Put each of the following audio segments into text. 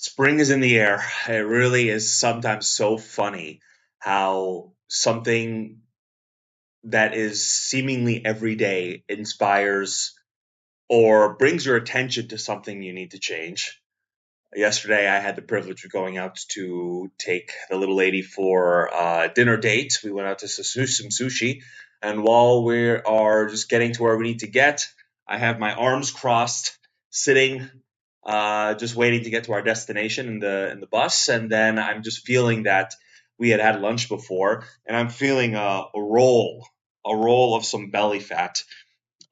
Spring is in the air. It really is sometimes so funny how something that is seemingly everyday inspires or brings your attention to something you need to change. Yesterday, I had the privilege of going out to take the little lady for a dinner date. We went out to some sushi, and while we are just getting to where we need to get, I have my arms crossed, sitting, just waiting to get to our destination in the bus. And then I'm just feeling that we had lunch before, and I'm feeling a roll of some belly fat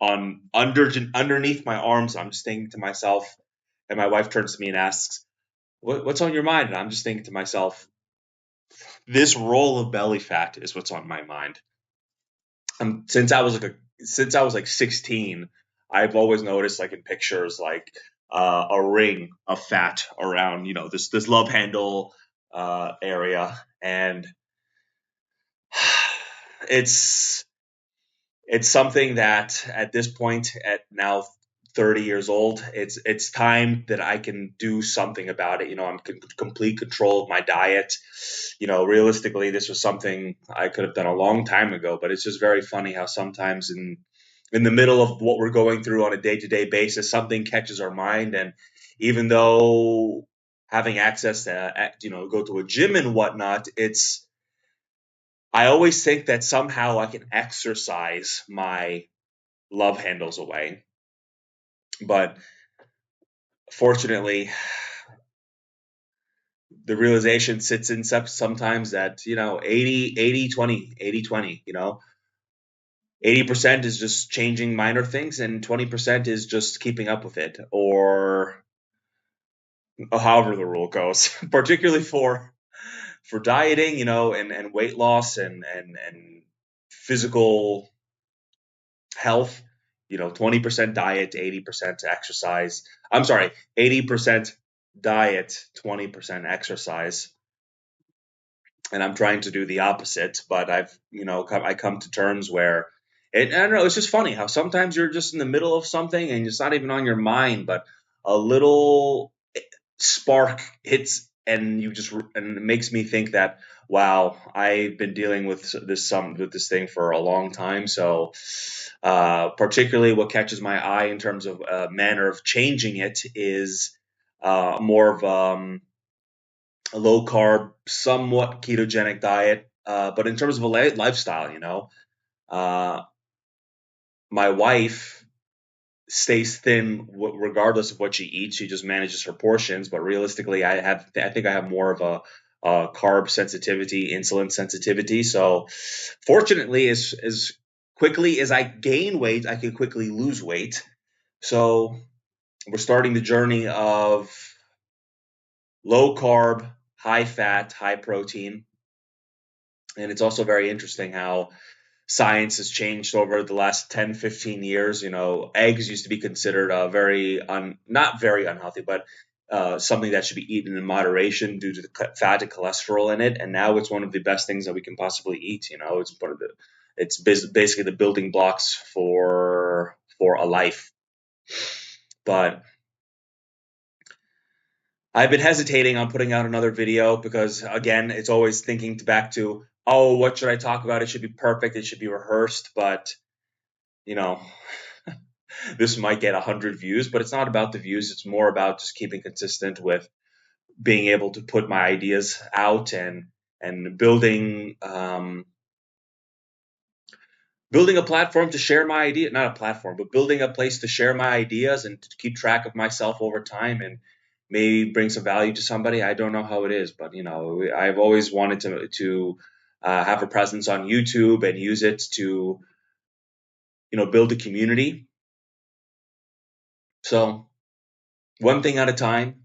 on underneath my arms. I'm just thinking to myself, and my wife turns to me and asks, what's on your mind? And I'm just thinking to myself, this roll of belly fat is what's on my mind. Since I was like 16, I've always noticed, like in pictures, like a ring of fat around, this love handle area, and it's it's something that at this point, at now 30 years old, it's time that I can do something about it. I'm in complete control of my diet. Realistically, this was something I could have done a long time ago, but it's just very funny how sometimes in the middle of what we're going through on a day-to-day basis, something catches our mind. And even though having access to go to a gym and whatnot, it's I always think that somehow I can exercise my love handles away. But fortunately, the realization sits in sometimes that, 80 20 80% is just changing minor things, and 20% is just keeping up with it, or however the rule goes, particularly for dieting, and weight loss and physical health. 20% diet, 80% exercise. I'm sorry, 80% diet, 20% exercise. And I'm trying to do the opposite, but I come to terms where I don't know, it's just funny how sometimes you're just in the middle of something and it's not even on your mind, but a little spark hits, and it makes me think that, wow, I've been dealing with this thing for a long time. So particularly what catches my eye in terms of manner of changing it is more of a low carb, somewhat ketogenic diet. But in terms of a lifestyle, uh, my wife stays thin regardless of what she eats. She just manages her portions. But realistically, I think I have more of a carb sensitivity, insulin sensitivity. So fortunately, as quickly as I gain weight, I can quickly lose weight. So we're starting the journey of low carb, high fat, high protein. And it's also very interesting how science has changed over the last 10, 15 years. Eggs used to be considered not very unhealthy, but something that should be eaten in moderation due to the fat and cholesterol in it. And now it's one of the best things that we can possibly eat. It's basically the building blocks for a life. But I've been hesitating on putting out another video because, again, it's always thinking back to, oh, what should I talk about? It should be perfect. It should be rehearsed. But, you know, this might get 100 views, but it's not about the views. It's more about just keeping consistent with being able to put my ideas out, and building a platform to share my idea, not a platform, but building a place to share my ideas and to keep track of myself over time, and maybe bring some value to somebody. I don't know how it is, but I've always wanted to have a presence on YouTube and use it to build a community. So one thing at a time.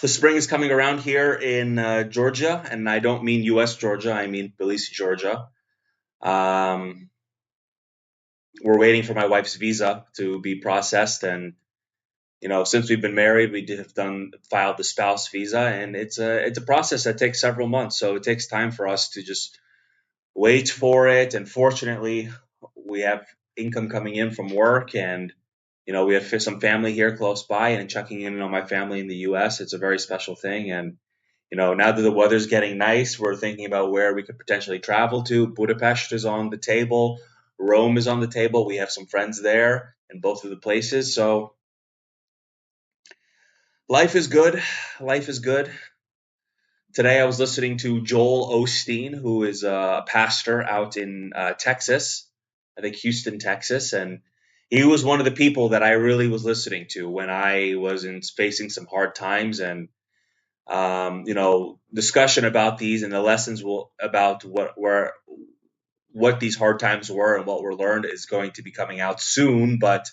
The spring is coming around here in Georgia, and I don't mean U.S. Georgia. I mean Tbilisi, Georgia. Um, we're waiting for my wife's visa to be processed, and since we've been married, we have filed the spouse visa, and it's a process that takes several months. So it takes time for us to just wait for it. And fortunately, we have income coming in from work, and we have some family here close by, and checking in on my family in the U.S. It's a very special thing. And now that the weather's getting nice, we're thinking about where we could potentially travel to. Budapest is on the table. Rome is on the table. We have some friends there in both of the places. So life is good. Life is good. Today I was listening to Joel Osteen, who is a pastor out in Texas, I think Houston, Texas, and he was one of the people that I really was listening to when I was facing some hard times. And discussion about these and the lessons about what these hard times were and what were learned is going to be coming out soon. But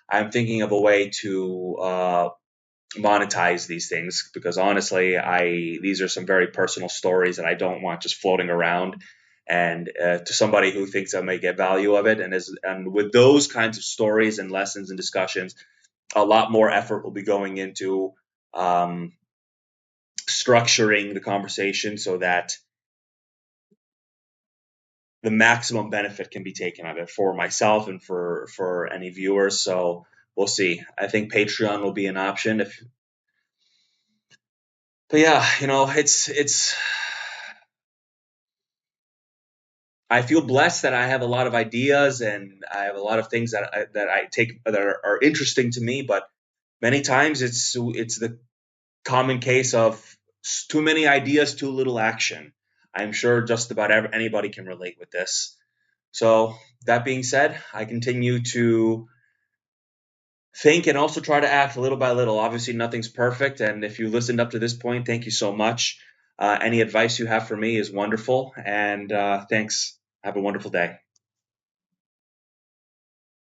I'm thinking of a way to monetize these things, because honestly, these are some very personal stories that I don't want just floating around. And to somebody who thinks I may get value of it, and with those kinds of stories and lessons and discussions, a lot more effort will be going into um, structuring the conversation so that the maximum benefit can be taken of it for myself and for any viewers. So we'll see. I think Patreon will be an option but yeah, it's I feel blessed that I have a lot of ideas and I have a lot of things that I take that are interesting to me. But many times it's the common case of too many ideas, too little action. I'm sure just about anybody can relate with this. So that being said, I continue to think and also try to act little by little. Obviously, nothing's perfect, and if you listened up to this point, thank you so much. Any advice you have for me is wonderful, and thanks. Have a wonderful day.